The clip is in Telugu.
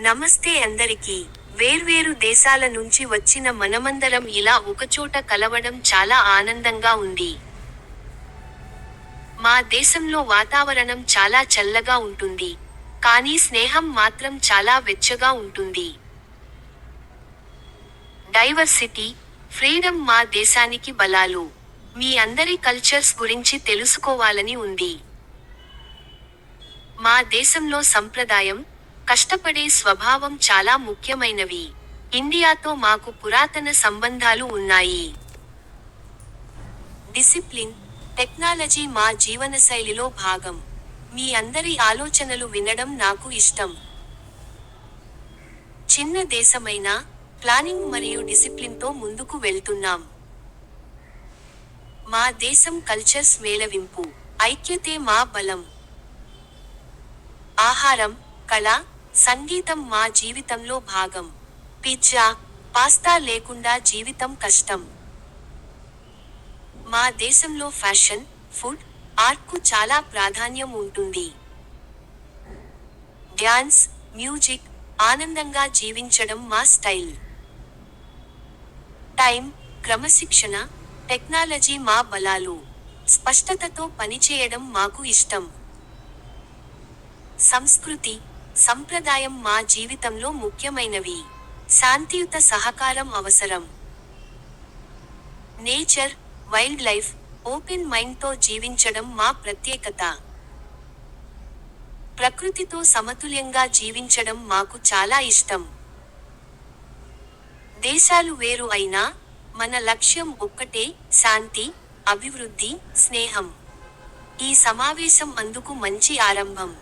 నమస్తే అందరికీ. వేర్వేరు దేశాల నుంచి వచ్చిన మనమందరం ఇలా ఒకచోట కలవడం చాలా ఆనందంగా ఉంది. మా దేశంలో వాతావరణం చాలా చల్లగా ఉంటుంది. కానీ స్నేహం మాత్రం చాలా వెచ్చగా ఉంటుంది. డైవర్సిటీ, ఫ్రీడమ్ మా దేశానికి బలాలు. మీ అందరి కల్చర్స్ గురించి తెలుసుకోవాలని ఉంది. మా దేశంలో సంప్రదాయం, కష్టపడే స్వభావం చాలా ముఖ్యమైనవి. ఇండియాతో మాకు పురాతన సంబంధాలు ఉన్నాయి. డిసిప్లిన్, టెక్నాలజీ మా జీవనశైలిలో భాగం. మీ అందరి ఆలోచనలు వినడం నాకు ఇష్టం. చిన్న దేశమైనా, ప్లానింగ్ మరియు డిసిప్లిన్తో ముందుకు వెళ్తున్నాం. మా దేశం కల్చర్స్ మేళవింపు, ఐక్యతే మా బలం. ఆహారం, కళ, సంగీతం మా జీవితంలో భాగం. పిజ్జా, పాస్తా లేకుండా జీవితం కష్టం. మా దేశంలో ఫ్యాషన్, ఫుడ్, ఆర్ట్కు చాలా ప్రాధాన్యం ఉంటుంది. డ్యాన్స్, మ్యూజిక్, ఆనందంగా జీవించడం మా స్టైల్. టైం, క్రమశిక్షణ, టెక్నాలజీ మా బలాలు. స్పష్టతతో పనిచేయడం మాకు ఇష్టం. సంస్కృతి, సంప్రదాయం మా జీవితంలో ముఖ్యమైనవి. శాంతియుత సహకారం అవసరం. నేచర్, వైల్డ్ లైఫ్, ఓపెన్ మైండ్తో జీవించడం మా ప్రత్యేకత. ప్రకృతితో సమతుల్యంగా జీవించడం మాకు చాలా ఇష్టం. దేశాలు వేరు అయినా, మన లక్ష్యం ఒక్కటే, శాంతి, అభివృద్ధి, స్నేహం. ఈ సమావేశం అందుకు మంచి ఆరంభం.